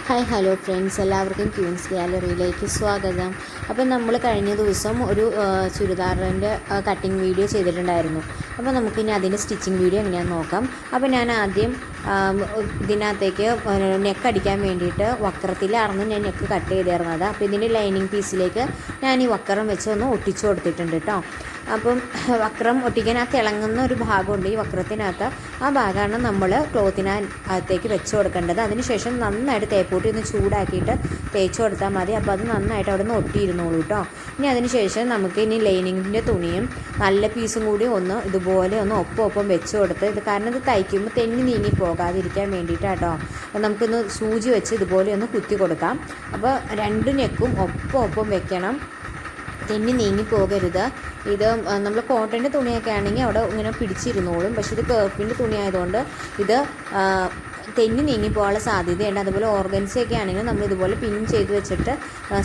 Hi hello friends, എല്ലാവർക്കും ക്യൂൻസ് ഗാലറിയിലേക്ക് സ്വാഗതം. അപ്പം നമ്മൾ കഴിഞ്ഞ ദിവസം ഒരു ചുരിദാറിൻ്റെ കട്ടിങ് വീഡിയോ ചെയ്തിട്ടുണ്ടായിരുന്നു. അപ്പോൾ നമുക്കിനി അതിൻ്റെ സ്റ്റിച്ചിങ് വീഡിയോ എങ്ങനെയാണെന്ന് നോക്കാം. അപ്പോൾ ഞാൻ ആദ്യം ഇതിനകത്തേക്ക് നെക്ക് അടിക്കാൻ വേണ്ടിയിട്ട് വക്രത്തിലായിരുന്നു ഞാൻ നെക്ക് കട്ട് ചെയ്തിരുന്നത്. അപ്പോൾ ഇതിൻ്റെ ലൈനിങ് പീസിലേക്ക് ഞാൻ ഈ വക്രം വെച്ച് ഒന്ന് ഒട്ടിച്ചു കൊടുത്തിട്ടുണ്ട് കേട്ടോ. അപ്പം വക്രം ഒട്ടിക്കാൻ ആ തിളങ്ങുന്ന ഒരു ഭാഗമുണ്ട് ഈ വക്രത്തിനകത്ത്. ആ ഭാഗമാണ് നമ്മൾ ക്ലോത്തിനകത്തേക്ക് വെച്ച് കൊടുക്കേണ്ടത്. അതിനുശേഷം നന്നായിട്ട് തേപ്പൂട്ടി ഒന്ന് ചൂടാക്കിയിട്ട് തേച്ച് കൊടുത്താൽ മതി. അപ്പോൾ അത് നന്നായിട്ട് അവിടെ നിന്ന് ഒട്ടിയിരുന്നോളൂ കേട്ടോ. ഇനി അതിനുശേഷം നമുക്ക് ഇനി ലൈനിങ്ങിൻ്റെ തുണിയും നല്ല പീസും കൂടി ഒന്ന് ഇതുപോലെ ഒന്ന് ഒപ്പം വെച്ച് കൊടുത്ത് ഇത് കാരണം ഇത് തയ്ക്കുമ്പോൾ തെന്നി നീങ്ങി പോകാതിരിക്കാൻ വേണ്ടിയിട്ടാട്ടോ. അപ്പോൾ നമുക്കൊന്ന് സൂചി വെച്ച് ഇതുപോലെ ഒന്ന് കുത്തി കൊടുക്കാം. അപ്പോൾ രണ്ട് നെക്കും ഒപ്പം വെക്കണം, തെന്നി നീങ്ങി പോകരുത്. ഇത് നമ്മൾ കോട്ടൻ്റെ തുണിയൊക്കെ ആണെങ്കിൽ അവിടെ ഇങ്ങനെ പിടിച്ചിരുന്നോളും. പക്ഷേ ഇത് കേർപ്പിൻ്റെ തുണി ആയതുകൊണ്ട് ഇത് തെന്നി നീങ്ങി പോകാനുള്ള സാധ്യതയുണ്ട്. അതുപോലെ ഓർഗൻസയൊക്കെ ആണെങ്കിൽ നമ്മൾ ഇതുപോലെ പിൻ ചെയ്ത് വെച്ചിട്ട്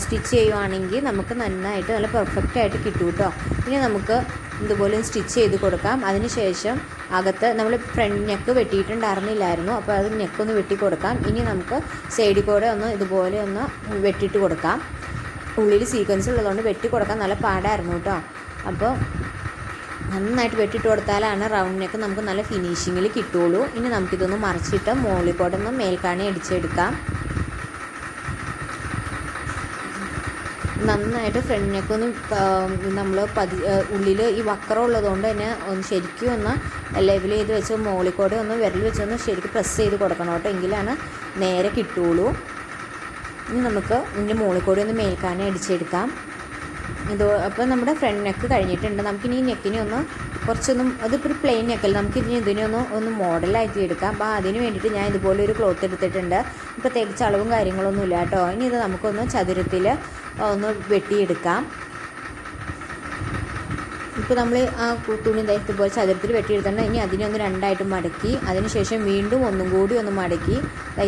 സ്റ്റിച്ച് ചെയ്യുവാണെങ്കിൽ നമുക്ക് നന്നായിട്ട് നല്ല പെർഫെക്റ്റ് ആയിട്ട് കിട്ടും കേട്ടോ. ഇനി നമുക്ക് ഇതുപോലെ സ്റ്റിച്ച് ചെയ്ത് കൊടുക്കാം. അതിനുശേഷം അകത്ത് നമ്മൾ ഫ്രണ്ട് നെക്ക് വെട്ടിയിട്ടുണ്ടായിരുന്നില്ലായിരുന്നു, അപ്പോൾ അത് നെക്കൊന്ന് വെട്ടി കൊടുക്കാം. ഇനി നമുക്ക് സൈഡിൽ കൂടെ ഒന്ന് ഇതുപോലെ ഒന്ന് വെട്ടിയിട്ട് കൊടുക്കാം. ഉള്ളിൽ സീക്വൻസ് ഉള്ളതുകൊണ്ട് വെട്ടി കൊടുക്കാൻ നല്ല പാടായിരുന്നു കേട്ടോ. അപ്പോൾ നന്നായിട്ട് വെട്ടിയിട്ട് കൊടുത്താലാണ് റൗണ്ട് നെക്ക് നമുക്ക് നല്ല ഫിനിഷിങ്ങിൽ കിട്ടുള്ളൂ. ഇനി നമുക്കിതൊന്ന് മറിച്ചിട്ട് മോളിക്കോടൊന്ന് മേൽക്കാണി അടിച്ചെടുക്കാം. നന്നായിട്ട് ഫ്രണ്ട് നെക്കൊന്ന് നമ്മൾ ഉള്ളിൽ ഈ വക്രം ഉള്ളതുകൊണ്ട് തന്നെ ഒന്ന് ശരിക്കും ഒന്ന് ലെവൽ ചെയ്ത് വെച്ച് മോളിക്കോടെ ഒന്ന് വിരൽ വെച്ചൊന്ന് ശരിക്കും പ്രസ് ചെയ്ത് കൊടുക്കണം കേട്ടോ, എങ്കിലാണ് നേരെ കിട്ടുള്ളൂ. ഇനി നമുക്ക് ഇതിൻ്റെ മുകളിൽ കൂടി ഒന്ന് മേൽക്കാനെ അടിച്ചെടുക്കാം. അപ്പോൾ നമ്മുടെ ഫ്രണ്ട് നെക്ക് കഴിഞ്ഞിട്ടുണ്ട്. നമുക്കിനി ഈ നെക്കിനെ ഒന്ന് കുറച്ചൊന്നും അതിപ്പോൾ ഒരു പ്ലെയിൻ നെക്കല്ല, ഇതിനെ ഒന്ന് മോഡലാക്കി എടുക്കാം. അപ്പോൾ അതിന് വേണ്ടിയിട്ട് ഞാൻ ഇതുപോലെ ഒരു ക്ലോത്ത് എടുത്തിട്ടുണ്ട്. പ്രത്യേകിച്ച് അളവും കാര്യങ്ങളൊന്നും ഇല്ല കേട്ടോ. ഇനി ഇത് നമുക്കൊന്ന് ചതുരത്തിൽ ഒന്ന് വെട്ടിയെടുക്കാം. ഇപ്പോൾ നമ്മൾ ആ തുണി ഇതുപോലെ ചതുരത്തിൽ വെട്ടിയെടുത്തിട്ടുണ്ട്. ഇനി അതിനെ ഒന്ന് രണ്ടായിട്ട് മടക്കി അതിനുശേഷം വീണ്ടും ഒന്നും കൂടി ഒന്ന് മടക്കി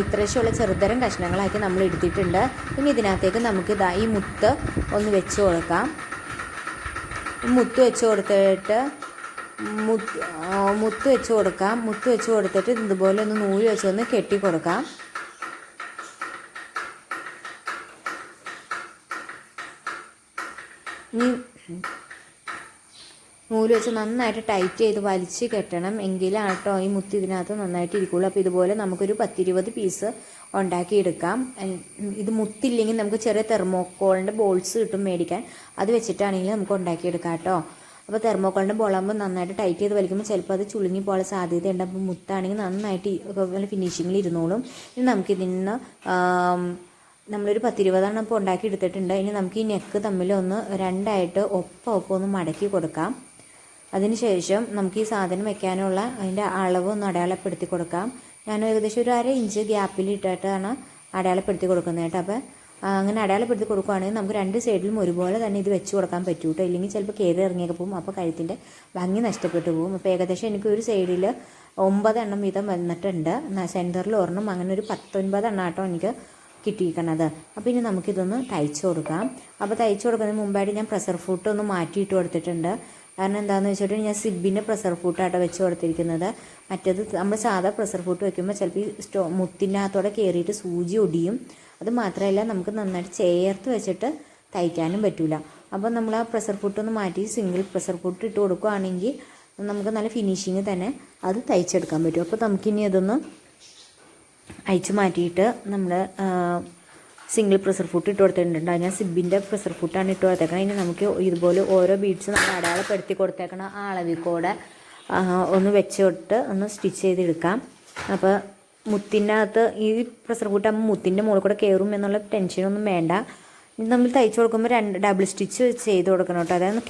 ഇത്രശ്യമുള്ള ചെറുതരം കഷ്ണങ്ങളാക്കി നമ്മൾ എടുത്തിട്ടുണ്ട്. ഇനി ഇതിനകത്തേക്ക് നമുക്ക് ഈ മുത്ത് ഒന്ന് വെച്ച് കൊടുക്കാം. മുത്ത് വെച്ച് കൊടുത്തിട്ട് മുത്ത് വെച്ച് കൊടുത്തിട്ട് ഇതുപോലെ ഒന്ന് നൂല് വെച്ച് ഒന്ന് കെട്ടി കൊടുക്കാം. ഇനി നൂല് വെച്ച് നന്നായിട്ട് ടൈറ്റ് ചെയ്ത് വലിച്ച് കെട്ടണം, എങ്കിലാണ് കേട്ടോ ഈ മുത്ത് ഇതിനകത്ത് നന്നായിട്ട് ഇരിക്കുള്ളൂ. അപ്പോൾ ഇതുപോലെ നമുക്കൊരു 10-20 പീസ് ഉണ്ടാക്കിയെടുക്കാം. ഇത് മുത്തില്ലെങ്കിൽ നമുക്ക് ചെറിയ തെർമോക്കോളിൻ്റെ ബോൾസ് കിട്ടും മേടിക്കാൻ, അത് വെച്ചിട്ടാണെങ്കിൽ നമുക്ക് ഉണ്ടാക്കിയെടുക്കാം കേട്ടോ. അപ്പോൾ തെർമോക്കോളിൻ്റെ ബോളാകുമ്പോൾ നന്നായിട്ട് ടൈറ്റ് ചെയ്ത് വലിക്കുമ്പോൾ ചിലപ്പോൾ അത് ചുളുങ്ങി പോകാൻ സാധ്യതയുണ്ട്. അപ്പോൾ മുത്താണെങ്കിൽ നന്നായിട്ട് നല്ല ഫിനിഷിങ്ങിൽ ഇരുന്നോളും. ഇനി നമുക്കിതിന് നമ്മളൊരു 10-20 ഇപ്പോൾ ഉണ്ടാക്കി എടുത്തിട്ടുണ്ട്. ഇനി നമുക്ക് ഈ നെക്ക് തമ്മിൽ ഒന്ന് രണ്ടായിട്ട് ഒപ്പം ഒന്ന് മടക്കി കൊടുക്കാം. അതിനുശേഷം നമുക്ക് ഈ സാധനം വെക്കാനുള്ള അതിൻ്റെ അളവ് ഒന്ന് അടയാളപ്പെടുത്തി കൊടുക്കാം. ഞാൻ ഏകദേശം ഒരു 1/2 ഇഞ്ച് ഗ്യാപ്പിൽ ഇട്ടിട്ടാണ് അടയാളപ്പെടുത്തി കൊടുക്കുന്നത് കേട്ടോ. അപ്പോൾ അങ്ങനെ അടയാളപ്പെടുത്തി കൊടുക്കുകയാണെങ്കിൽ നമുക്ക് രണ്ട് സൈഡിലും ഒരുപോലെ തന്നെ ഇത് വെച്ച് കൊടുക്കാൻ പറ്റും കേട്ടോ. ഇല്ലെങ്കിൽ ചിലപ്പോൾ കയറി ഇറങ്ങിയൊക്കെ പോകും, അപ്പോൾ കഴുത്തിൻ്റെ ഭംഗി നഷ്ടപ്പെട്ടു പോകും. അപ്പോൾ ഏകദേശം എനിക്ക് ഒരു സൈഡിൽ 9 എണ്ണം വീതം വന്നിട്ടുണ്ട്, സെൻറ്ററിൽ ഒരെണ്ണം, അങ്ങനെ ഒരു 19 എണ്ണം കേട്ടോ എനിക്ക് കിട്ടിയിരിക്കണത്. അപ്പോൾ ഇനി നമുക്കിതൊന്ന് തയ്ച്ച് കൊടുക്കാം. അപ്പോൾ തയ്ച്ച് കൊടുക്കുന്നതിന് മുമ്പായിട്ട് ഞാൻ പ്രഷർ ഫൂട്ട് ഒന്ന് മാറ്റിയിട്ട് കൊടുത്തിട്ടുണ്ട്. കാരണം എന്താണെന്ന് വെച്ചിട്ടുണ്ടെങ്കിൽ ഞാൻ സിബിൻ്റെ പ്രഷർ ഫൂട്ടാട്ടോ വെച്ച് കൊടുത്തിരിക്കുന്നത്. മറ്റേത് നമ്മൾ സാധാ പ്രഷർ ഫൂട്ട് വെക്കുമ്പോൾ ചിലപ്പോൾ ഈ മുത്തിനകത്തോടെ കയറിയിട്ട് സൂചി ഒടിയും. അത് മാത്രമല്ല നമുക്ക് നന്നായിട്ട് ചേർത്ത് വെച്ചിട്ട് തയ്ക്കാനും പറ്റില്ല. അപ്പോൾ നമ്മൾ ആ പ്രഷർ ഫൂട്ട് ഒന്ന് മാറ്റി സിംഗിൾ പ്രഷർ ഫൂട്ട് ഇട്ട് കൊടുക്കുകയാണെങ്കിൽ നമുക്ക് നല്ല ഫിനിഷിങ് തന്നെ അത് തയ്ച്ചെടുക്കാൻ പറ്റും. അപ്പോൾ നമുക്കിനി അതൊന്ന് അയച്ച് മാറ്റിയിട്ട് നമ്മൾ സിംഗിൾ പ്രഷർ ഫൂട്ട് ഇട്ട് കൊടുത്തിട്ടുണ്ട്. ഞാൻ സിബിൻ്റെ പ്രഷർ ഫൂട്ടാണ് ഇട്ട് കൊടുത്തേക്കണം. ഇനി നമുക്ക് ഇതുപോലെ ഓരോ ബീഡ്സ് നമ്മൾ അടയാളപ്പെടുത്തി കൊടുത്തേക്കണം. ആ അളവിൽ കൂടെ ഒന്ന് വെച്ചിട്ട് ഒന്ന് സ്റ്റിച്ച് ചെയ്തെടുക്കാം. അപ്പോൾ മുത്തിനകത്ത് ഈ പ്രഷർ ഫൂട്ടാകുമ്പോൾ മുത്തിൻ്റെ മുകളിൽ കൂടെ കയറും എന്നുള്ള ടെൻഷനൊന്നും വേണ്ട. നമ്മൾ തയ്ച്ച് കൊടുക്കുമ്പോൾ 2 ഡബിൾ സ്റ്റിച്ച് ചെയ്ത് കൊടുക്കണം കേട്ടോ. അതായത്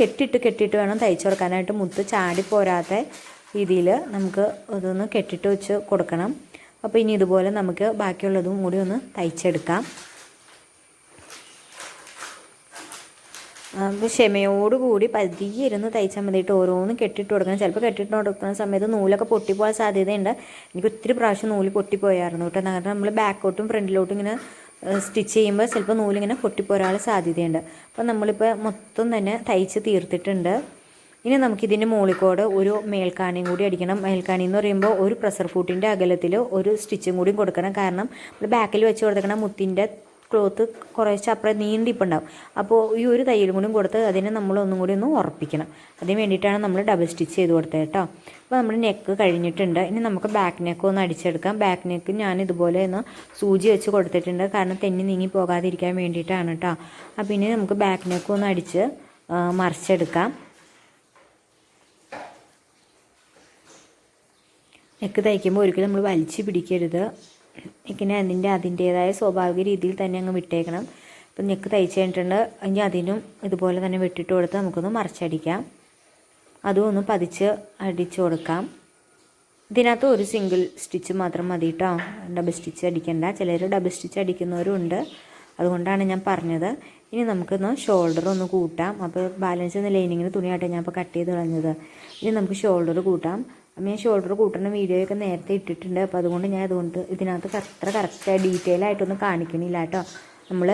കെട്ടിയിട്ട് വേണം തയ്ച്ച് കൊടുക്കാനായിട്ട്. മുത്ത് ചാടി പോരാത്ത രീതിയിൽ നമുക്ക് അതൊന്ന് കെട്ടിയിട്ട് വെച്ച് കൊടുക്കണം. അപ്പോൾ ഇനി ഇതുപോലെ നമുക്ക് ബാക്കിയുള്ളതും കൂടി ഒന്ന് തയ്ച്ചെടുക്കാം. അപ്പോൾ ക്ഷമയോടുകൂടി പതിയെ ഇരുന്ന് തയ്ച്ചാൽ മതിയിട്ട് ഓരോന്നും കെട്ടിട്ട് കൊടുക്കണം. ചിലപ്പോൾ കെട്ടിട്ട് കൊടുക്കുന്ന സമയത്ത് നൂലൊക്കെ പൊട്ടിപ്പോകാൻ സാധ്യതയുണ്ട്. എനിക്ക് ഒത്തിരി പ്രാവശ്യം നൂല് പൊട്ടിപ്പോയായിരുന്നു കേട്ടോ. കാരണം നമ്മൾ ബാക്കോട്ടും ഫ്രണ്ടിലോട്ടും ഇങ്ങനെ സ്റ്റിച്ച് ചെയ്യുമ്പോൾ ചിലപ്പോൾ നൂലിങ്ങനെ പൊട്ടിപ്പോരാനുള്ള സാധ്യതയുണ്ട്. അപ്പോൾ നമ്മളിപ്പോൾ മൊത്തം തന്നെ തയ്ച്ച് തീർത്തിട്ടുണ്ട്. ഇനി നമുക്കിതിൻ്റെ മുകളിൽക്കൂടെ ഒരു മേൽക്കാണിയും കൂടി അടിക്കണം. മേൽക്കാണി എന്ന് പറയുമ്പോൾ ഒരു പ്രഷർ ഫൂട്ടിൻ്റെ അകലത്തിൽ ഒരു സ്റ്റിച്ചും കൂടി കൊടുക്കണം. കാരണം ബാക്കിൽ വെച്ച് കൊടുത്തേക്കണ മുത്തിൻ്റെ ക്ലോത്ത് കുറേശ്ശെ അപ്പുറം നീണ്ടിപ്പുണ്ടാവും. അപ്പോൾ ഈ ഒരു തയ്യലും കൂടി കൊടുത്ത് അതിനെ നമ്മൾ ഒന്നും കൂടി ഒന്ന് ഉറപ്പിക്കണം. അതിന് വേണ്ടിയിട്ടാണ് നമ്മൾ ഡബിൾ സ്റ്റിച്ച് ചെയ്ത് കൊടുത്തത് കേട്ടോ. അപ്പോൾ നമ്മൾ നെക്ക് കഴിഞ്ഞിട്ടുണ്ട്. ഇനി നമുക്ക് ബാക്ക് നെക്ക് ഒന്ന് അടിച്ചെടുക്കാം. ബാക്ക് നെക്ക് ഞാൻ ഇതുപോലെ ഒന്ന് സൂചി വെച്ച് കൊടുത്തിട്ടുണ്ട്. കാരണം തെന്നി നീങ്ങി പോകാതിരിക്കാൻ വേണ്ടിയിട്ടാണ് കേട്ടോ. അപ്പോൾ ഇനി നമുക്ക് ബാക്ക് നെക്ക് ഒന്ന് അടിച്ച് മറിച്ചെടുക്കാം. നെക്ക് തയ്ക്കുമ്പോൾ ഒരിക്കലും നമ്മൾ വലിച്ചു പിടിക്കരുത്. നെക്കിനെ അതിൻ്റേതായ സ്വാഭാവിക രീതിയിൽ തന്നെ അങ്ങ് വിട്ടേക്കണം. അപ്പം നെക്ക് തയ്ച്ച് കഴിഞ്ഞിട്ടുണ്ട്. ഇനി അതിനും ഇതുപോലെ തന്നെ വെട്ടിട്ട് കൊടുത്ത് നമുക്കൊന്ന് മറിച്ചടിക്കാം. അതും ഒന്ന് പതിച്ച് അടിച്ചു കൊടുക്കാം. ഇതിനകത്ത് ഒരു സിംഗിൾ സ്റ്റിച്ച് മാത്രം മതി കേട്ടോ, ഡബിൾ സ്റ്റിച്ച് അടിക്കണ്ട. ചിലർ ഡബിൾ സ്റ്റിച്ച് അടിക്കുന്നവരും ഉണ്ട്, അതുകൊണ്ടാണ് ഞാൻ പറഞ്ഞത്. ഇനി നമുക്കൊന്ന് ഷോൾഡർ ഒന്ന് കൂട്ടാം. അപ്പോൾ ബാലൻസ് ലൈനിങ്ങിന് തുണിയായിട്ട് ഞാൻ ഇപ്പോൾ കട്ട് ചെയ്ത് കളഞ്ഞത്. ഇനി നമുക്ക് ഷോൾഡർ കൂട്ടാം. അപ്പം ഞാൻ ഷോൾഡർ കൂട്ടുന്ന വീഡിയോയൊക്കെ നേരത്തെ ഇട്ടിട്ടുണ്ട്. അപ്പോൾ അതുകൊണ്ട് ഞാൻ ഇതിനകത്ത് അത്ര കറക്റ്റായി ഡീറ്റെയിൽ ആയിട്ടൊന്നും കാണിക്കണില്ല കേട്ടോ. നമ്മൾ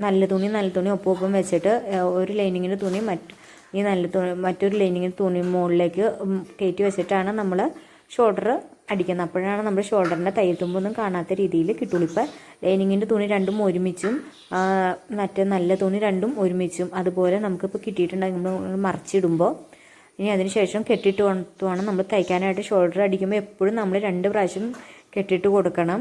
നല്ല തുണി ഒപ്പം വെച്ചിട്ട് ഒരു ലൈനിങ്ങിൻ്റെ തുണി മറ്റൊരു ലൈനിങ്ങിൻ്റെ തുണി മുകളിലേക്ക് കയറ്റി വെച്ചിട്ടാണ് നമ്മൾ ഷോൾഡർ അടിക്കുന്നത്. അപ്പോഴാണ് നമ്മുടെ ഷോൾഡറിൻ്റെ തയ്യൽ തുമ്പൊന്നും കാണാത്ത രീതിയിൽ കിട്ടുള്ളൂ. ഇപ്പോൾ ലൈനിങ്ങിൻ്റെ തുണി രണ്ടും ഒരുമിച്ചും മറ്റേ നല്ല തുണി രണ്ടും ഒരുമിച്ചും അതുപോലെ നമുക്കിപ്പോൾ കിട്ടിയിട്ടുണ്ടെങ്കിൽ നമ്മൾ മറിച്ചിടുമ്പോൾ ഇനി അതിന് ശേഷം കെട്ടിട്ട് വേണം നമ്മൾ തയ്ക്കാനായിട്ട്. ഷോൾഡർ അടിക്കുമ്പോൾ എപ്പോഴും നമ്മൾ 2 പ്രാവശ്യം കെട്ടിട്ട് കൊടുക്കണം.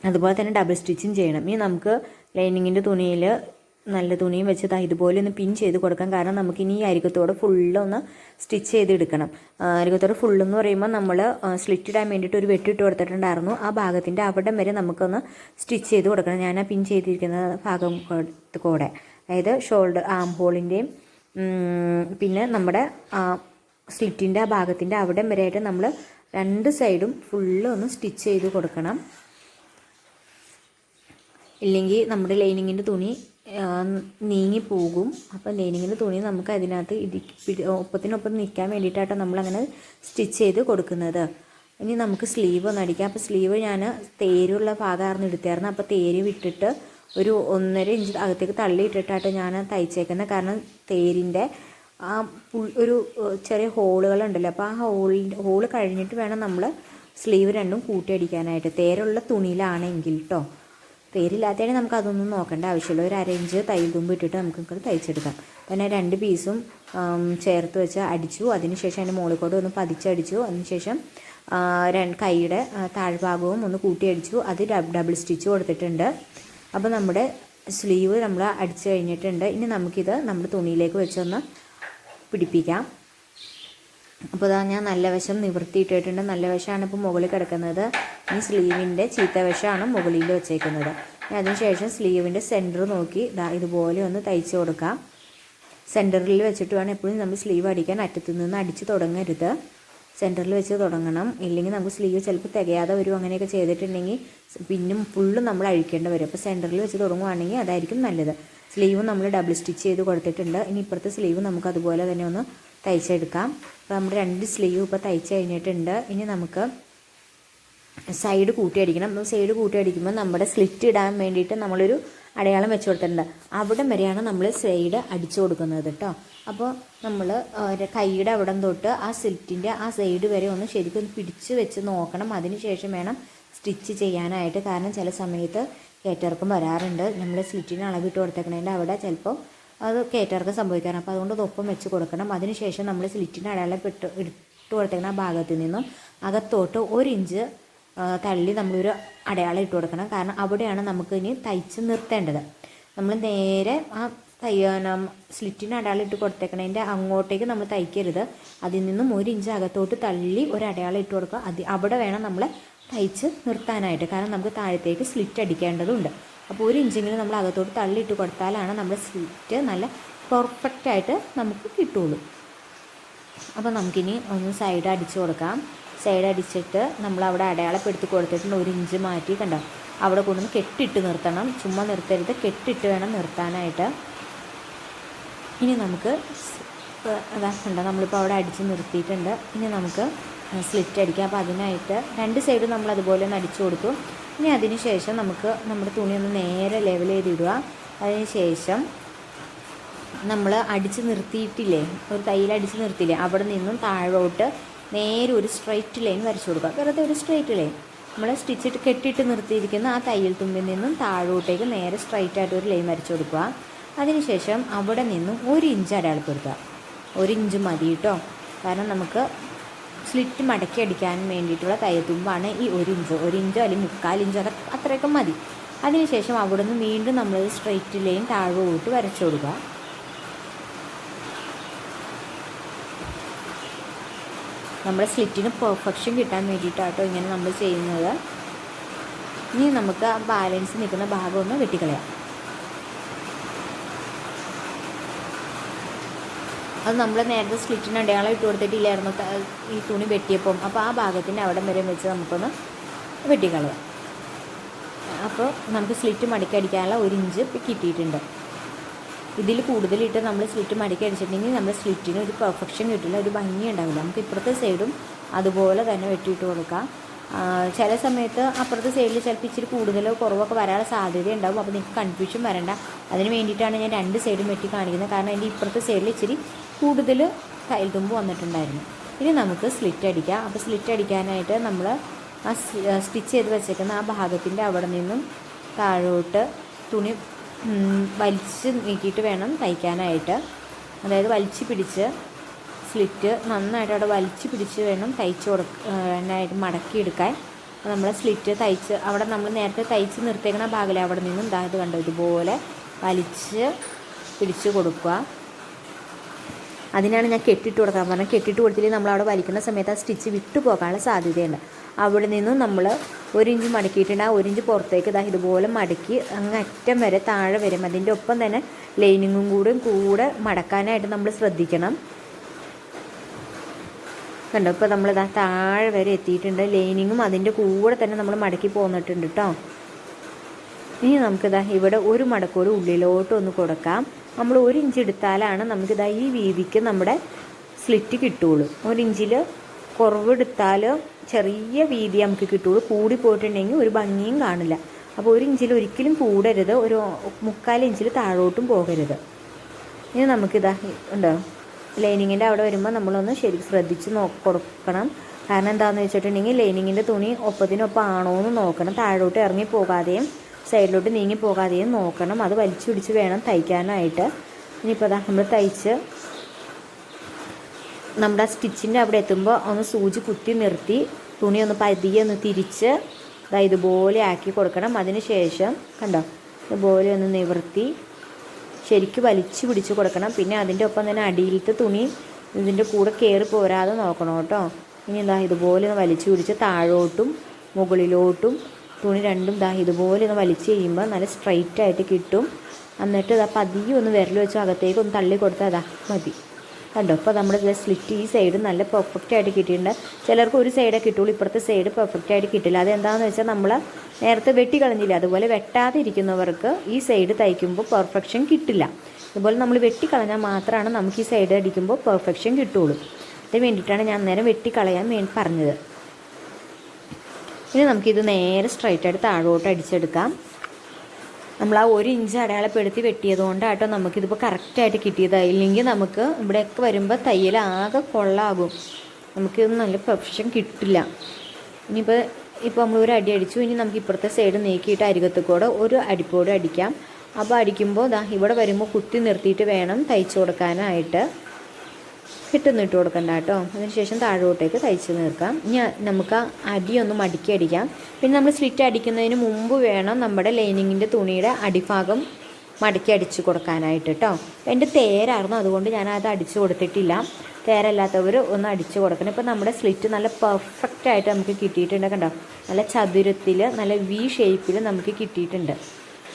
അതുപോലെ തന്നെ ഡബിൾ സ്റ്റിച്ചും ചെയ്യണം. ഇനി നമുക്ക് ലൈനിങ്ങിൻ്റെ തുണിയിൽ നല്ല തുണിയും വെച്ച് ഇതുപോലെ ഒന്ന് പിൻ ചെയ്ത് കൊടുക്കാം. കാരണം നമുക്കിനി ഈ അരികത്തോടെ ഫുള്ളൊന്ന് സ്റ്റിച്ച് ചെയ്തെടുക്കണം. അരികത്തോടെ ഫുള്ളെന്ന് പറയുമ്പോൾ നമ്മൾ സ്ലിറ്റ് ഇടാൻ വേണ്ടിയിട്ട് ഒരു വെട്ടിട്ട് കൊടുത്തിട്ടുണ്ടായിരുന്നു. ആ ഭാഗത്തിൻ്റെ അവിടെ വരെ നമുക്കൊന്ന് സ്റ്റിച്ച് ചെയ്ത് കൊടുക്കണം. ഞാൻ ആ പിൻ ചെയ്തിരിക്കുന്ന ഭാഗം കൂടെ, അതായത് ഷോൾഡർ ആം ഹോളിൻ്റെയും പിന്നെ നമ്മുടെ സ്ലിറ്റിൻ്റെ ആ ഭാഗത്തിൻ്റെ അവിടെ വരെയായിട്ട് നമ്മൾ 2 സൈഡും ഫുള്ള് ഒന്ന് സ്റ്റിച്ച് ചെയ്ത് കൊടുക്കണം. ഇല്ലെങ്കിൽ നമ്മുടെ ലൈനിങ്ങിൻ്റെ തുണി നീങ്ങിപ്പോകും. അപ്പോൾ ലൈനിങ്ങിൻ്റെ തുണി നമുക്ക് അതിനകത്ത് ഒപ്പത്തിനൊപ്പം നിൽക്കാൻ വേണ്ടിയിട്ടാണ് നമ്മളങ്ങനെ സ്റ്റിച്ച് ചെയ്ത് കൊടുക്കുന്നത്. ഇനി നമുക്ക് സ്ലീവ് ഒന്ന് അടിക്കാം. അപ്പോൾ സ്ലീവ് ഞാൻ തേരുള്ള ഭാഗമായിരുന്നു എടുത്തായിരുന്നു. അപ്പോൾ തേര് വിട്ടിട്ട് ഒരു 1.5 ഇഞ്ച് അകത്തേക്ക് തള്ളിയിട്ടിട്ടാണ് ഞാൻ തയ്ച്ചേക്കുന്നത്. കാരണം തേരിൻ്റെ ആ ഒരു ചെറിയ ഹോളുകളുണ്ടല്ലോ, അപ്പോൾ ആ ഹോള് കഴിഞ്ഞിട്ട് വേണം നമ്മൾ സ്ലീവ് രണ്ടും കൂട്ടിയടിക്കാനായിട്ട്. തേരുള്ള തുണിയിലാണെങ്കിൽ കേട്ടോ. തേരില്ലാത്തതിന് നമുക്ക് അതൊന്നും നോക്കേണ്ട ആവശ്യമില്ല. ഒരു 1/2 ഇഞ്ച് തയ്യൽ തുമ്പ് ഇട്ടിട്ട് നമുക്ക് തയ്ച്ചെടുക്കാം. പിന്നെ 2 പീസും ചേർത്ത് വെച്ച് അടിച്ചു. അതിനുശേഷം അതിൻ്റെ മുകളിൽ കൂടെ ഒന്ന് പതിച്ചടിച്ചു. അതിനുശേഷം കൈയുടെ താഴ്ഭാഗവും ഒന്ന് കൂട്ടിയടിച്ചു. അത് ഡബിൾ സ്റ്റിച്ച് കൊടുത്തിട്ടുണ്ട്. അപ്പോൾ നമ്മുടെ സ്ലീവ് നമ്മൾ അടിച്ചു കഴിഞ്ഞിട്ടുണ്ട്. ഇനി നമുക്കിത് നമ്മുടെ തുണിയിലേക്ക് വെച്ചൊന്ന് പിടിപ്പിക്കാം. അപ്പോൾ ഇതാ ഞാൻ നല്ല വശം നിവർത്തിയിട്ടിട്ടുണ്ട്. നല്ല വശമാണ് ഇപ്പോൾ മുകളിൽ കിടക്കുന്നത്. ഈ സ്ലീവിൻ്റെ ചീത്ത വശമാണ് മുകളിൽ വെച്ചേക്കുന്നത്. അതിനുശേഷം സ്ലീവിൻ്റെ സെൻറ്റർ നോക്കി ഇതുപോലെ ഒന്ന് തയ്ച്ച് കൊടുക്കാം. സെൻറ്ററിൽ വെച്ചിട്ട് വേണം എപ്പോഴും നമ്മൾ സ്ലീവ് അടിക്കാൻ. അറ്റത്തു നിന്ന് അടിച്ച് തുടങ്ങരുത്, സെൻറ്ററിൽ വെച്ച് തുടങ്ങണം. ഇല്ലെങ്കിൽ നമുക്ക് സ്ലീവ് ചിലപ്പോൾ തികയാതെ വരും. അങ്ങനെയൊക്കെ ചെയ്തിട്ടുണ്ടെങ്കിൽ പിന്നും ഫുള്ളും നമ്മൾ അഴിക്കേണ്ടി വരും. അപ്പോൾ സെൻറ്ററിൽ വെച്ച് തുടങ്ങുവാണെങ്കിൽ അതായിരിക്കും നല്ലത്. സ്ലീവ് നമ്മൾ ഡബിൾ സ്റ്റിച്ച് ചെയ്ത് കൊടുത്തിട്ടുണ്ട്. ഇനി ഇപ്പുറത്തെ സ്ലീവ് നമുക്ക് അതുപോലെ തന്നെ ഒന്ന് തയ്ച്ചെടുക്കാം. അപ്പോൾ നമ്മുടെ 2 സ്ലീവ് ഇപ്പോൾ തയ്ച്ച് കഴിഞ്ഞിട്ടുണ്ട്. ഇനി നമുക്ക് സൈഡ് കൂട്ടിയടിക്കണം. അപ്പോൾ സൈഡ് കൂട്ടിയടിക്കുമ്പോൾ നമ്മുടെ സ്ലിറ്റ് ഇടാൻ വേണ്ടിയിട്ട് നമ്മളൊരു അടയാളം വെച്ച് കൊടുത്തിട്ടുണ്ട്. അവിടെ വരെയാണ് നമ്മൾ സൈഡ് അടിച്ചു കൊടുക്കുന്നത് കേട്ടോ. അപ്പോൾ നമ്മൾ കൈയുടെ അവിടെ തൊട്ട് ആ സ്ലിറ്റിൻ്റെ ആ സൈഡ് വരെ ഒന്ന് ശരിക്കും ഒന്ന് പിടിച്ച് വെച്ച് നോക്കണം. അതിന് ശേഷം വേണം സ്റ്റിച്ച് ചെയ്യാനായിട്ട്. കാരണം ചില സമയത്ത് കയറ്റിറക്കം വരാറുണ്ട്. നമ്മൾ സ്ലിറ്റിന് അളവിട്ട് കൊടുത്തേക്കണതിൻ്റെ അവിടെ ചിലപ്പോൾ അത് കയറ്റിറക്കം സംഭവിക്കാറുണ്ട്. അപ്പോൾ അതുകൊണ്ട് ഒപ്പം വെച്ച് കൊടുക്കണം. അതിനുശേഷം നമ്മൾ സ്ലിറ്റിന് അടയാളം ഇട്ട് കൊടുത്തേക്കുന്ന ആ ഭാഗത്ത് നിന്നും അകത്തോട്ട് 1 ഇഞ്ച് തള്ളി നമ്മളൊരു അടയാളം ഇട്ട് കൊടുക്കണം. കാരണം അവിടെയാണ് നമുക്ക് ഇനി തയ്ച്ച് നിർത്തേണ്ടത്. നമ്മൾ നേരെ ആ സ്ലിറ്റിന് അടയാളം ഇട്ട് കൊടുത്തേക്കണതിൻ്റെ അങ്ങോട്ടേക്ക് നമ്മൾ തയ്ക്കരുത്. അതിൽ നിന്നും 1 ഇഞ്ച് അകത്തോട്ട് തള്ളി ഒരു അടയാളം ഇട്ട് കൊടുക്കുക. അവിടെ വേണം നമ്മൾ തയ്ച്ച് നിർത്താനായിട്ട്. കാരണം നമുക്ക് താഴത്തേക്ക് സ്ലിറ്റ് അടിക്കേണ്ടതുണ്ട്. അപ്പോൾ 1 ഇഞ്ചെങ്കിലും നമ്മൾ അകത്തോട്ട് തള്ളിയിട്ട് കൊടുത്താലാണ് നമ്മുടെ സ്ലിറ്റ് നല്ല പെർഫെക്റ്റായിട്ട് നമുക്ക് കിട്ടുള്ളൂ. അപ്പോൾ നമുക്കിനി ഒന്ന് സൈഡ് അടിച്ച് കൊടുക്കാം. സൈഡ് അടിച്ചിട്ട് നമ്മളവിടെ അടയാളപ്പെടുത്തി കൊടുത്തിട്ടുണ്ട്. 1 ഇഞ്ച് മാറ്റി കണ്ടോ, അവിടെ കൊണ്ടുവന്ന് കെട്ടിട്ട് നിർത്തണം. ചുമ്മാ നിർത്തരുത്, കെട്ടിട്ട് വേണം നിർത്താനായിട്ട്. ഇനി നമുക്ക് അതാ കണ്ടോ, നമ്മളിപ്പോൾ അവിടെ അടിച്ച് നിർത്തിയിട്ടുണ്ട്. ഇനി നമുക്ക് സ്ലിറ്റ് അടിക്കാം. അപ്പോൾ അതിനായിട്ട് 2 സൈഡും നമ്മൾ അതുപോലെ ഒന്ന് അടിച്ചു കൊടുത്തു. ഇനി അതിന് ശേഷം നമുക്ക് നമ്മുടെ തുണി ഒന്ന് നേരെ ലെവൽ ചെയ്തിടുക. അതിന് ശേഷം നമ്മൾ അടിച്ച് നിർത്തിയിട്ടില്ലേ, ഒരു തയ്യൽ അടിച്ച് നിർത്തിയില്ലേ, അവിടെ നിന്നും താഴോട്ട് നേരെ ഒരു സ്ട്രൈറ്റ് ലൈൻ വരച്ചു കൊടുക്കുക. വെറുതെ ഒരു സ്ട്രൈറ്റ് ലൈൻ നമ്മൾ സ്റ്റിച്ചിട്ട് കെട്ടിയിട്ട് നിർത്തിയിരിക്കുന്ന ആ തയ്യൽ തുമ്പിൽ നിന്നും താഴോട്ടേക്ക് നേരെ സ്ട്രൈറ്റ് ആയിട്ട് ഒരു ലൈൻ വരച്ചു കൊടുക്കുക. അതിനുശേഷം അവിടെ നിന്നും 1 ഇഞ്ച് അടയാളപ്പെടുത്തുക. 1 ഇഞ്ച് മതി കേട്ടോ, കാരണം നമുക്ക് സ്ലിറ്റ് മടക്കി അടിക്കാൻ വേണ്ടിയിട്ടുള്ള തയ്യൽ തുമ്പാണ് ഈ 1 ഇഞ്ച്. 1 ഇഞ്ചോ അല്ലെങ്കിൽ 3/4 ഇഞ്ചോ അത്രയൊക്കെ മതി. അതിനുശേഷം അവിടെ നിന്ന് വീണ്ടും നമ്മൾ സ്ട്രൈറ്റ് ലൈൻ താഴോട്ട് വരച്ചു കൊടുക്കുക. നമ്മുടെ സ്ലിറ്റിന് പെർഫെക്ഷൻ കിട്ടാൻ വേണ്ടിയിട്ടാട്ടോ ഇങ്ങനെ നമ്മൾ ചെയ്യുന്നത്. ഇനി നമുക്ക് ആ ബാലൻസ് നിൽക്കുന്ന ഭാഗം ഒന്ന് വെട്ടിക്കളയാം. അത് നമ്മൾ നേരത്തെ സ്ലിറ്റിന് അടയാളം ഇട്ട് കൊടുത്തിട്ടില്ലായിരുന്നു ഈ തുണി വെട്ടിയപ്പം. അപ്പോൾ ആ ഭാഗത്തിൻ്റെ അവിടെ വരെ വെച്ച് നമുക്കൊന്ന് വെട്ടിക്കളയാം. അപ്പോൾ നമുക്ക് സ്ലിറ്റ് മടക്കി അടിക്കാനുള്ള 1 ഇഞ്ച് കിട്ടിയിട്ടുണ്ട്. ഇതിൽ കൂടുതലിട്ട് നമ്മൾ സ്ലിറ്റ് മടക്കി അടിച്ചിട്ടുണ്ടെങ്കിൽ നമ്മുടെ സ്ലിറ്റിന് ഒരു പെർഫെക്ഷൻ കിട്ടില്ല, ഒരു ഭംഗി ഉണ്ടാവില്ല. നമുക്ക് ഇപ്പുറത്തെ സൈഡും അതുപോലെ തന്നെ വെട്ടിയിട്ട് കൊടുക്കാം. ചില സമയത്ത് അപ്പുറത്തെ സൈഡിൽ ചിലപ്പോൾ ഇച്ചിരി കൂടുതലോ കുറവൊക്കെ വരാനുള്ള സാധ്യത ഉണ്ടാവും. അപ്പോൾ നിങ്ങൾക്ക് കൺഫ്യൂഷൻ വരണ്ട. അതിന് വേണ്ടിയിട്ടാണ് ഞാൻ 2 സൈഡും വെട്ടി കാണിക്കുന്നത്. കാരണം എൻ്റെ ഇപ്പുറത്തെ സൈഡിൽ ഇച്ചിരി കൂടുതൽ തയ്യൽ തുമ്പ് വന്നിട്ടുണ്ടായിരുന്നു. ഇനി നമുക്ക് സ്ലിറ്റ് അടിക്കാം. അപ്പോൾ സ്ലിറ്റ് അടിക്കാനായിട്ട് നമ്മൾ ആ സ്റ്റിച്ച് ചെയ്ത് വെച്ചേക്കുന്ന ആ ഭാഗത്തിൻ്റെ അവിടെ നിന്നും താഴോട്ട് തുണി വലിച്ച് നീക്കിയിട്ട് വേണം തയ്ക്കാനായിട്ട്. അതായത് വലിച്ച് പിടിച്ച് സ്ലിറ്റ് നന്നായിട്ട് അവിടെ വലിച്ച് പിടിച്ച് വേണം തയ്ച്ച് കൊടുക്കാനായിട്ട് മടക്കിയെടുക്കാൻ. നമ്മൾ സ്ലിറ്റ് തയ്ച്ച് അവിടെ നമ്മൾ നേരത്തെ തയ്ച്ച് നിർത്തേക്കുന്ന ഭാഗമല്ലേ, അവിടെ നിന്നും ഇത് കണ്ടോ ഇതുപോലെ വലിച്ച് പിടിച്ച് കൊടുക്കുക. അതിനാണ് ഞാൻ കെട്ടിട്ട് കൊടുക്കാൻ പറഞ്ഞത്. കെട്ടിട്ട് കൊടുത്തില്ലെങ്കിൽ നമ്മൾ അവിടെ വലിക്കുന്ന സമയത്ത് ആ സ്റ്റിച്ച് വിട്ടു പോകാനുള്ള സാധ്യതയുണ്ട്. അവിടെ നിന്നും നമ്മൾ 1 ഇഞ്ച് മടക്കിയിട്ടുണ്ട്. ആ 1 ഇഞ്ച് പുറത്തേക്ക് ഇതുപോലെ മടക്കി അങ്ങ് അറ്റം വരെ താഴെ വരും. അതിൻ്റെ ഒപ്പം തന്നെ ലൈനിങ്ങും കൂടെ മടക്കാനായിട്ട് നമ്മൾ ശ്രദ്ധിക്കണം. കണ്ടോ, ഇപ്പോൾ നമ്മൾ താഴെ വരെ എത്തിയിട്ടുണ്ട്. ലൈനിങ്ങും അതിൻ്റെ കൂടെ തന്നെ നമ്മൾ മടക്കി പോന്നിട്ടുണ്ട് കേട്ടോ. ഇനി നമുക്കിതാ ഇവിടെ ഒരു മടക്കോട് ഉള്ളിലോട്ട് ഒന്ന് കൊടുക്കാം. നമ്മൾ 1 ഇഞ്ച് എടുത്താലാണ് നമുക്കിതാ ഈ വീതിക്ക് നമ്മുടെ സ്ലിറ്റ് കിട്ടുള്ളൂ. 1 ഇഞ്ചിൽ കുറവെടുത്താൽ ചെറിയ വീതി നമുക്ക് കിട്ടുള്ളൂ. കൂടി പോയിട്ടുണ്ടെങ്കിൽ ഒരു ഭംഗിയും കാണില്ല. അപ്പോൾ 1 ഇഞ്ചിൽ ഒരിക്കലും കൂടരുത്, ഒരു 3/4 ഇഞ്ചിൽ താഴോട്ടും പോകരുത്. ഇനി നമുക്കിതാ ഉണ്ടോ ലൈനിങ്ങിൻ്റെ അവിടെ വരുമ്പോൾ നമ്മളൊന്ന് ശ്രദ്ധിച്ച് കൊടുക്കണം. കാരണം എന്താണെന്ന് വെച്ചിട്ടുണ്ടെങ്കിൽ ലൈനിങ്ങിൻ്റെ തുണി ഒപ്പത്തിനൊപ്പം ആണോ എന്ന് നോക്കണം. താഴോട്ട് ഇറങ്ങി പോകാതെയും സൈഡിലോട്ട് നീങ്ങി പോകാതെയും നോക്കണം. അത് വലിച്ചു പിടിച്ച് വേണം തയ്ക്കാനായിട്ട്. ഇനിയിപ്പോൾ നമ്മൾ തയ്ച്ച് നമ്മുടെ ആ സ്റ്റിച്ചിൻ്റെ അവിടെ എത്തുമ്പോൾ ഒന്ന് സൂചി കുത്തി നിർത്തി തുണി ഒന്ന് പതിയെ ഒന്ന് തിരിച്ച് ഇതുപോലെ ആക്കി കൊടുക്കണം. അതിന് ശേഷം കണ്ടോ ഇതുപോലെ ഒന്ന് നിവർത്തി ശരിക്കും വലിച്ചു പിടിച്ച് കൊടുക്കണം. പിന്നെ അതിൻ്റെ ഒപ്പം തന്നെ അടിയിലത്തെ തുണി ഇതിൻ്റെ കൂടെ കയറി പോരാതെ നോക്കണം കേട്ടോ. ഇനി ഇതുപോലെ ഒന്ന് വലിച്ചു പിടിച്ച് താഴോട്ടും മുകളിലോട്ടും തുണി രണ്ടും ഇതുപോലെ ഒന്ന് വലിച്ച് കഴിയുമ്പോൾ നല്ല സ്ട്രൈറ്റ് ആയിട്ട് കിട്ടും. എന്നിട്ട് പതിയെ ഒന്ന് വിരൽ വെച്ച് അകത്തേക്ക് ഒന്ന് തള്ളി കൊടുത്താൽ മതി. കണ്ടോ, ഇപ്പോൾ നമ്മുടെ സ്ലിറ്റ് ഈ സൈഡ് നല്ല പെർഫെക്റ്റ് ആയിട്ട് കിട്ടിയിട്ടുണ്ട്. ചിലർക്ക് ഒരു സൈഡേ കിട്ടുള്ളൂ, ഇപ്പുറത്തെ സൈഡ് പെർഫെക്റ്റ് ആയിട്ട് കിട്ടില്ല. അതെന്താണെന്ന് വെച്ചാൽ നമ്മൾ നേരത്തെ വെട്ടി കളഞ്ഞില്ല, അതുപോലെ വെട്ടാതെ ഇരിക്കുന്നവർക്ക് ഈ സൈഡ് തയ്ക്കുമ്പോൾ പെർഫെക്ഷൻ കിട്ടില്ല. അതുപോലെ നമ്മൾ വെട്ടിക്കളഞ്ഞാൽ മാത്രമാണ് നമുക്ക് ഈ സൈഡ് അടിക്കുമ്പോൾ പെർഫെക്ഷൻ കിട്ടുള്ളൂ. അതിന് വേണ്ടിയിട്ടാണ് ഞാൻ നേരം വെട്ടിക്കളയാൻ പറഞ്ഞത്. ഇനി നമുക്കിത് നേരെ സ്ട്രൈറ്റായിട്ട് താഴോട്ട് അടിച്ചെടുക്കാം. നമ്മൾ ആ 1 ഇഞ്ച് അടയാളപ്പെടുത്തി വെട്ടിയത് കൊണ്ടാട്ടോ നമുക്കിതിപ്പോൾ കറക്റ്റായിട്ട് കിട്ടിയത്. ഇല്ലെങ്കിൽ നമുക്ക് ഇവിടെയൊക്കെ വരുമ്പോൾ തയ്യൽ ആകെ കൊള്ളാകും, നമുക്കിത് നല്ല പെർഫെക്ഷൻ കിട്ടില്ല. ഇപ്പോൾ നമ്മൾ ഒരു അടി അടിച്ചു. ഇനി നമുക്ക് ഇപ്പുറത്തെ സൈഡ് നീക്കിയിട്ട് അരികത്ത് കൂടെ ഒരു അടിപ്പോടെ അടിക്കാം. അപ്പോൾ അടിക്കുമ്പോൾ ഇവിടെ വരുമ്പോൾ കുത്തി നിർത്തിയിട്ട് വേണം തയ്ച്ചു കൊടുക്കാനായിട്ട്. ഇട്ട് കൊടുക്കണ്ട കേട്ടോ. അതിനുശേഷം താഴോട്ടേക്ക് തയ്ച്ച് നിർക്കാം. ഇനി നമുക്ക് ആ അടിയൊന്ന് മടക്കി അടിക്കാം. പിന്നെ നമ്മൾ സ്ലിറ്റ് അടിക്കുന്നതിന് മുമ്പ് വേണം നമ്മുടെ ലൈനിങ്ങിൻ്റെ തുണിയുടെ അടിഭാഗം മടക്കി അടിച്ച് കൊടുക്കാനായിട്ട് കേട്ടോ. എൻ്റെ തേരായിരുന്നു, അതുകൊണ്ട് ഞാൻ അത് അടിച്ച് കൊടുത്തിട്ടില്ല. തേരല്ലാത്തവർ ഒന്ന് അടിച്ച് കൊടുക്കണം. ഇപ്പോൾ നമ്മുടെ സ്ലിറ്റ് നല്ല പെർഫെക്റ്റായിട്ട് നമുക്ക് കിട്ടിയിട്ടുണ്ട്. കണ്ടോ, നല്ല ചതുരത്തിൽ നല്ല വി ഷേപ്പിൽ നമുക്ക് കിട്ടിയിട്ടുണ്ട്.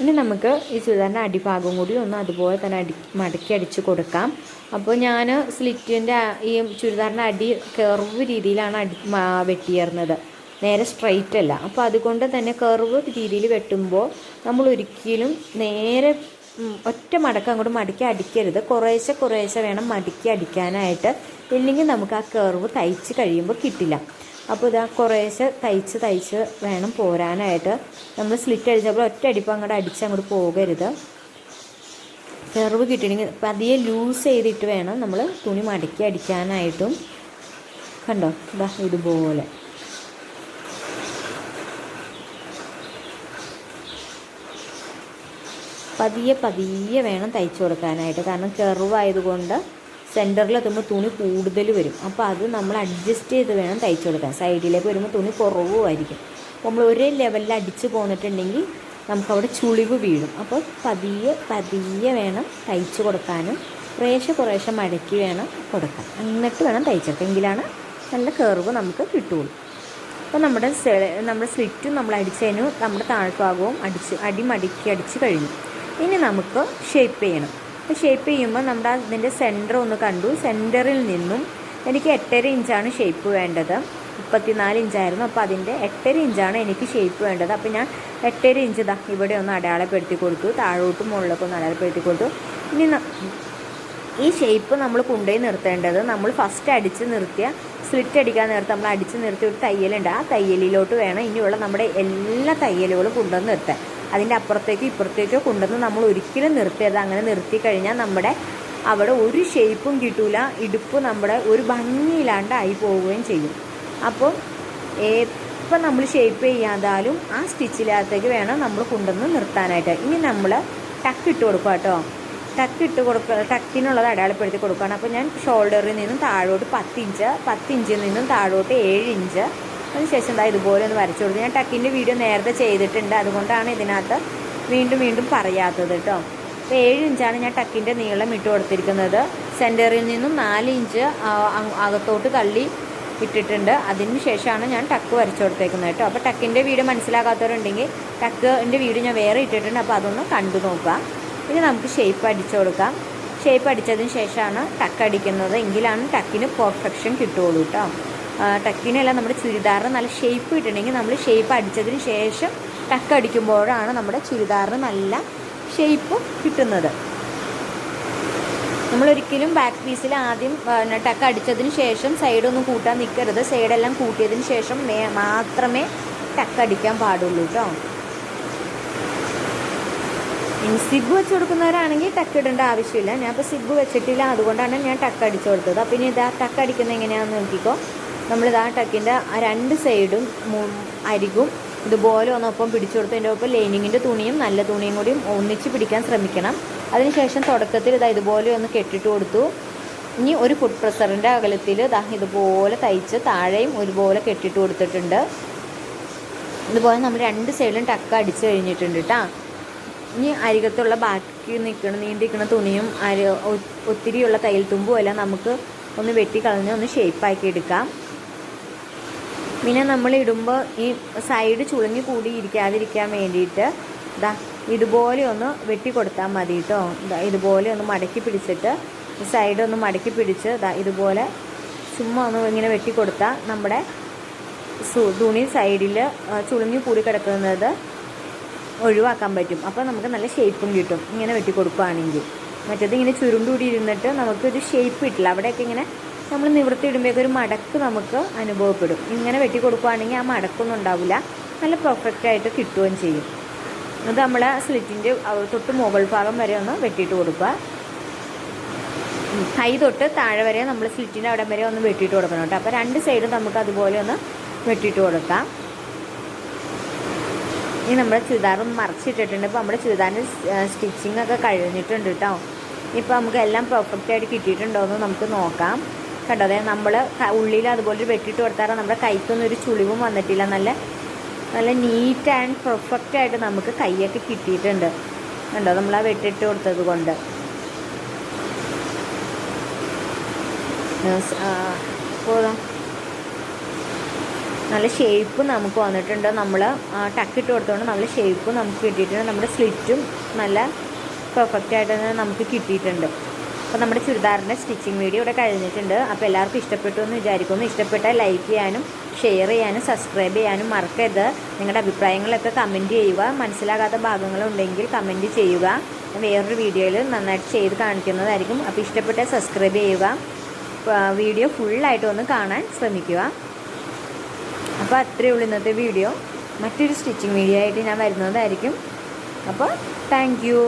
ഇനി നമുക്ക് ഈ ചുരിദാറിൻ്റെ അടിഭാഗം കൂടി ഒന്ന് അതുപോലെ തന്നെ മടക്കി അടിച്ച് കൊടുക്കാം. അപ്പോൾ ഞാൻ സ്ലിറ്റിൻ്റെ ഈ ചുരിദാറിൻ്റെ അടി കർവ് രീതിയിലാണ് വെട്ടിയേർന്നത്, നേരെ സ്ട്രൈറ്റ് അല്ല. അപ്പോൾ അതുകൊണ്ട് തന്നെ കർവ് രീതിയിൽ വെട്ടുമ്പോൾ നമ്മൾ ഒരിക്കലും നേരെ ഒറ്റ മടക്കം അങ്ങോട്ട് മടക്കി അടിക്കരുത്. കുറേശ്ശെ വേണം മടക്കി അടിക്കാനായിട്ട്. ഇല്ലെങ്കിൽ നമുക്ക് ആ കർവ് തയ്ച്ച് കഴിയുമ്പോൾ കിട്ടില്ല. അപ്പോൾ കുറേശ്ശെ തയ്ച്ച് വേണം പോരാനായിട്ട്. നമ്മൾ സ്ലിറ്റ് അടിച്ചപ്പോൾ ഒറ്റ അടിപ്പ് അങ്ങോട്ട് പോകരുത്. കർവ് കിട്ടണമെങ്കിൽ പതിയെ ലൂസ് ചെയ്തിട്ട് വേണം നമ്മൾ തുണി മടക്കി അടിക്കാനായിട്ടും. കണ്ടോ, ഇതാ ഇതുപോലെ പതിയെ പതിയെ വേണം തയ്ച്ചു കൊടുക്കാനായിട്ട്. കാരണം കർവായതുകൊണ്ട് സെൻറ്ററിലെത്തുമ്പോൾ തുണി കൂടുതൽ വരും. അപ്പോൾ അത് നമ്മൾ അഡ്ജസ്റ്റ് ചെയ്ത് വേണം തയ്ച്ചു കൊടുക്കാൻ. സൈഡിലേക്ക് വരുമ്പോൾ തുണി കുറവുമായിരിക്കും. അപ്പോൾ നമ്മൾ ഒരേ ലെവലിൽ അടിച്ച് പോന്നിട്ടുണ്ടെങ്കിൽ നമുക്കവിടെ ചുളിവ് വീഴും. അപ്പോൾ പതിയെ പതിയെ വേണം തയ്ച്ചു കൊടുക്കാനും. കുറേശ്ശെ മടക്കി വേണം കൊടുക്കാൻ. എന്നിട്ട് വേണം തയ്ച്ചെടുക്കാൻ. എങ്കിലാണ് നല്ല കർവ് നമുക്ക് കിട്ടുള്ളൂ. അപ്പോൾ നമ്മുടെ സ്ലിറ്റും നമ്മൾ അടിച്ചതിന് നമ്മുടെ താഴ്ഭാഗവും അടി മടക്കി അടിച്ച് കഴിഞ്ഞു. ഇനി നമുക്ക് ഷേപ്പ് ചെയ്യണം. അപ്പോൾ ഷേപ്പ് ചെയ്യുമ്പോൾ നമ്മുടെ അതിൻ്റെ സെൻറ്റർ ഒന്ന് കണ്ടു. സെൻറ്ററിൽ നിന്നും എനിക്ക് 8.5 ഇഞ്ചാണ് ഷേപ്പ് വേണ്ടത്. 34 ഇഞ്ചായിരുന്നു. അപ്പോൾ അതിൻ്റെ 8.5 ഇഞ്ചാണ് എനിക്ക് ഷേപ്പ് വേണ്ടത്. അപ്പോൾ ഞാൻ 8.5 ഇഞ്ച് ഇതാ ഇവിടെ ഒന്ന് അടയാളപ്പെടുത്തി കൊടുത്തു. താഴോട്ടും മുകളിലൊക്കെ ഒന്ന് അടയാളപ്പെടുത്തി കൊടുത്തു. ഇനി ഈ ഷേപ്പ് നമ്മൾ കൊണ്ടുപോയി നിർത്തേണ്ടത് നമ്മൾ ഫസ്റ്റ് അടിച്ച് നിർത്തിയ സ്ലിറ്റ് അടിക്കാൻ നേരത്തെ നമ്മൾ അടിച്ച് നിർത്തിയ ഒരു തയ്യലുണ്ട്. ആ തയ്യലിലോട്ട് വേണം ഇനിയുള്ള നമ്മുടെ എല്ലാ തയ്യലുകളും കൊണ്ടുവന്ന് നിർത്താൻ. അതിൻ്റെ അപ്പുറത്തേക്കോ ഇപ്പുറത്തേക്കോ കൊണ്ടുവന്ന് നമ്മൾ ഒരിക്കലും നിർത്തരുത്. അങ്ങനെ നിർത്തി കഴിഞ്ഞാൽ നമ്മുടെ അവിടെ ഒരു ഷേപ്പും കിട്ടൂല. ഇടുപ്പ് നമ്മുടെ ഒരു ഭംഗിയില്ലാണ്ട് ആയി പോവുകയും ചെയ്യും. അപ്പോൾ എപ്പോൾ നമ്മൾ ഷേപ്പ് ചെയ്യാതാലും ആ സ്റ്റിച്ചിനകത്തേക്ക് വേണം നമ്മൾ കൊണ്ടുവന്ന് നിർത്താനായിട്ട്. ഇനി നമ്മൾ ടക്ക് ഇട്ട് കൊടുക്കുക കേട്ടോ. ടക്കിനുള്ളത് അടയാളപ്പെടുത്തി കൊടുക്കുകയാണ്. അപ്പോൾ ഞാൻ ഷോൾഡറിൽ നിന്നും താഴോട്ട് 10 ഇഞ്ചിൽ നിന്നും താഴോട്ട് 7 ഇഞ്ച്. അതിനുശേഷം എന്താ ഇതുപോലെ ഒന്ന് വരച്ചു കൊടുത്തു. ഞാൻ ടക്കിൻ്റെ വീഡിയോ നേരത്തെ ചെയ്തിട്ടുണ്ട്. അതുകൊണ്ടാണ് ഇതിനകത്ത് വീണ്ടും പറയാത്തത് കേട്ടോ. അപ്പോൾ 7 ഇഞ്ചാണ് ഞാൻ ടക്കിൻ്റെ നീളം ഇട്ട് കൊടുത്തിരിക്കുന്നത്. സെൻറ്ററിൽ നിന്നും 4 ഇഞ്ച് അകത്തോട്ട് തള്ളി ഇട്ടിട്ടുണ്ട്. അതിന് ശേഷമാണ് ഞാൻ ടക്ക് വരച്ചു കൊടുത്തേക്കുന്നത് കേട്ടോ. അപ്പോൾ ടക്കിൻ്റെ വീഡിയോ മനസ്സിലാക്കാത്തവരുണ്ടെങ്കിൽ ടക്കിൻ്റെ വീഡിയോ ഞാൻ വേറെ ഇട്ടിട്ടുണ്ട്. അപ്പോൾ അതൊന്ന് കണ്ടു നോക്കുക. ഇനി നമുക്ക് ഷേപ്പ് അടിച്ചു കൊടുക്കാം. ഷേപ്പ് അടിച്ചതിന് ശേഷമാണ് ടക്ക് അടിക്കുന്നത്. എങ്കിലാണ് ടക്കിന് പെർഫെക്ഷൻ കിട്ടുള്ളൂ കേട്ടോ. ടക്കിനല്ല നമ്മുടെ ചുരിദാറിന് നല്ല ഷേപ്പ് കിട്ടണമെങ്കിൽ നമ്മൾ ഷേപ്പ് അടിച്ചതിന് ശേഷം ടക്ക് അടിക്കുമ്പോഴാണ് നമ്മുടെ ചുരിദാറിന് നല്ല ഷേപ്പ് കിട്ടുന്നത്. നമ്മളൊരിക്കലും ബാക്ക് പീസിൽ ആദ്യം ടക്ക് അടിച്ചതിന് ശേഷം സൈഡൊന്നും കൂട്ടാൻ നിൽക്കരുത്. സൈഡെല്ലാം കൂട്ടിയതിന് ശേഷം മാത്രമേ ടക്ക് അടിക്കാൻ പാടുള്ളൂ കേട്ടോ. ഇനി സിബ് വെച്ച് കൊടുക്കുന്നവരാണെങ്കിൽ ടക്ക് ഇടേണ്ട ആവശ്യമില്ല. ഞാൻ ഇപ്പോൾ സിബ് വെച്ചിട്ടില്ല, അതുകൊണ്ടാണ് ഞാൻ ടക്ക് അടിച്ചു കൊടുത്തത്. അപ്പോൾ ഇനി ഇതാ ടക്ക് അടിക്കുന്നത് എങ്ങനെയാണെന്ന് നോക്കിക്കോ. നമ്മളിതാ ടക്കിൻ്റെ 2 സൈഡും അരികും ഇതുപോലെ ഒന്നൊപ്പം പിടിച്ചു കൊടുത്തു. അതിൻ്റെ ഒപ്പം ലൈനിങ്ങിൻ്റെ തുണിയും നല്ല തുണിയും കൂടിയും ഒന്നിച്ച് പിടിക്കാൻ ശ്രമിക്കണം. അതിനുശേഷം തുടക്കത്തിൽ ഇതാ ഇതുപോലെ ഒന്ന് കെട്ടിട്ട് കൊടുത്തു. ഇനി ഒരു ഫുഡ് പ്രസറിൻ്റെ അകലത്തിൽ ഇതാ ഇതുപോലെ തയ്ച്ച് താഴെയും ഒരുപോലെ കെട്ടിട്ട് കൊടുത്തിട്ടുണ്ട്. ഇതുപോലെ നമ്മൾ 2 സൈഡിലും ടക്ക് അടിച്ച് കഴിഞ്ഞിട്ടുണ്ട് കേട്ടോ. ഇനി അരികത്തുള്ള ബാക്കി നീണ്ടിരിക്കുന്ന തുണിയും ഒത്തിരിയുള്ള തയ്യൽ തുമ്പും എല്ലാം നമുക്ക് ഒന്ന് വെട്ടിക്കളഞ്ഞ് ഒന്ന് ഷേപ്പാക്കി എടുക്കാം. പിന്നെ നമ്മൾ ഇടുമ്പോൾ ഈ സൈഡ് ചുളുങ്ങി കൂടി ഇരിക്കാതിരിക്കാൻ വേണ്ടിയിട്ട് ഇതാ ഇതുപോലെ ഒന്ന് വെട്ടി കൊടുത്താൽ മതി കേട്ടോ. ഇതുപോലെ ഒന്ന് മടക്കി പിടിച്ചിട്ട് സൈഡൊന്ന് മടക്കി പിടിച്ച് ഇതുപോലെ ചുമ്മാ ഒന്ന് ഇങ്ങനെ വെട്ടി കൊടുത്താൽ നമ്മുടെ തുണി സൈഡിൽ ചുളുങ്ങി കൂടി കിടക്കുന്നത് ഒഴിവാക്കാൻ പറ്റും. അപ്പോൾ നമുക്ക് നല്ല ഷേപ്പും കിട്ടും ഇങ്ങനെ വെട്ടി കൊടുക്കുകയാണെങ്കിൽ. മറ്റേത് ഇങ്ങനെ ചുരുണ്ടുകൂടി ഇരുന്നിട്ട് നമുക്കൊരു ഷേപ്പ് കിട്ടില്ല. അവിടെയൊക്കെ ഇങ്ങനെ നമ്മൾ നിവൃത്തി ഇടുമ്പോഴേക്കും ഒരു മടക്ക് നമുക്ക് അനുഭവപ്പെടും. ഇങ്ങനെ വെട്ടി കൊടുക്കുകയാണെങ്കിൽ ആ മടക്കൊന്നും ഉണ്ടാവില്ല. നല്ല പെർഫെക്റ്റായിട്ട് കിട്ടുകയും ചെയ്യും. അത് നമ്മൾ സ്ലിറ്റിൻ്റെ തൊട്ട് മുകൾ ഭാഗം വരെ ഒന്ന് വെട്ടിയിട്ട് കൊടുക്കുക. കൈ തൊട്ട് താഴെ വരെ നമ്മൾ സ്ലിറ്റിൻ്റെ അവിടെ വരെ ഒന്ന് വെട്ടിയിട്ട് കൊടുക്കണം കേട്ടോ. അപ്പോൾ 2 സൈഡും നമുക്ക് അതുപോലെ ഒന്ന് വെട്ടിയിട്ട് കൊടുക്കാം. ഇനി നമ്മുടെ ചുരിദാറൊന്ന് മറച്ചിട്ടിട്ടുണ്ട്. ഇപ്പോൾ നമ്മുടെ ചുരിദാറിൻ്റെ സ്റ്റിച്ചിങ് ഒക്കെ കഴിഞ്ഞിട്ടുണ്ട് കേട്ടോ. ഇപ്പോൾ നമുക്ക് എല്ലാം പെർഫെക്റ്റായിട്ട് കിട്ടിയിട്ടുണ്ടോ എന്ന് നമുക്ക് നോക്കാം. കണ്ടോ, അതായത് നമ്മൾ ഉള്ളിൽ അതുപോലെ വെട്ടിയിട്ട് കൊടുത്താൽ നമ്മുടെ കൈക്കൊന്നും ഒരു ചുളിവും വന്നിട്ടില്ല. നല്ല നീറ്റ് ആൻഡ് പെർഫെക്റ്റായിട്ട് നമുക്ക് കൈയൊക്കെ കിട്ടിയിട്ടുണ്ട്. കണ്ടോ, നമ്മൾ ആ വെട്ടിയിട്ട് കൊടുത്തത് കൊണ്ട്. അപ്പോൾ നല്ല ഷേപ്പ് നമുക്ക് വന്നിട്ടുണ്ട്. നമ്മൾ ടക്കിട്ട് കൊടുത്തുകൊണ്ട് നല്ല ഷേപ്പ് നമുക്ക് കിട്ടിയിട്ടുണ്ട്. നമ്മുടെ സ്ലിറ്റും നല്ല പെർഫെക്റ്റായിട്ട് തന്നെ നമുക്ക് കിട്ടിയിട്ടുണ്ട്. അപ്പോൾ നമ്മുടെ ചുരിദാറിൻ്റെ സ്റ്റിച്ചിങ് വീഡിയോ ഇവിടെ കഴിഞ്ഞിട്ടുണ്ട്. അപ്പോൾ എല്ലാവർക്കും ഇഷ്ടപ്പെട്ടു എന്ന് വിചാരിക്കുന്നു. ഇഷ്ടപ്പെട്ടാൽ ലൈക്ക് ചെയ്യാനും ഷെയർ ചെയ്യാനും സബ്സ്ക്രൈബ് ചെയ്യാനും മറക്കരുത്. നിങ്ങളുടെ അഭിപ്രായങ്ങളൊക്കെ കമൻറ്റ് ചെയ്യുക. മനസ്സിലാകാത്ത ഭാഗങ്ങളുണ്ടെങ്കിൽ കമൻറ്റ് ചെയ്യുക. വേറൊരു വീഡിയോയിൽ നന്നായിട്ട് ചെയ്ത് കാണിക്കുന്നതായിരിക്കും. അപ്പോൾ ഇഷ്ടപ്പെട്ടാൽ സബ്സ്ക്രൈബ് ചെയ്യുക. വീഡിയോ ഫുള്ളായിട്ട് ഒന്ന് കാണാൻ ശ്രമിക്കുക. അപ്പോൾ അത്രയേ ഉള്ളൂ ഇന്നത്തെ വീഡിയോ. മറ്റൊരു സ്റ്റിച്ചിങ് വീഡിയോ ആയിട്ട് ഞാൻ വരുന്നതായിരിക്കും. അപ്പോൾ താങ്ക് യു.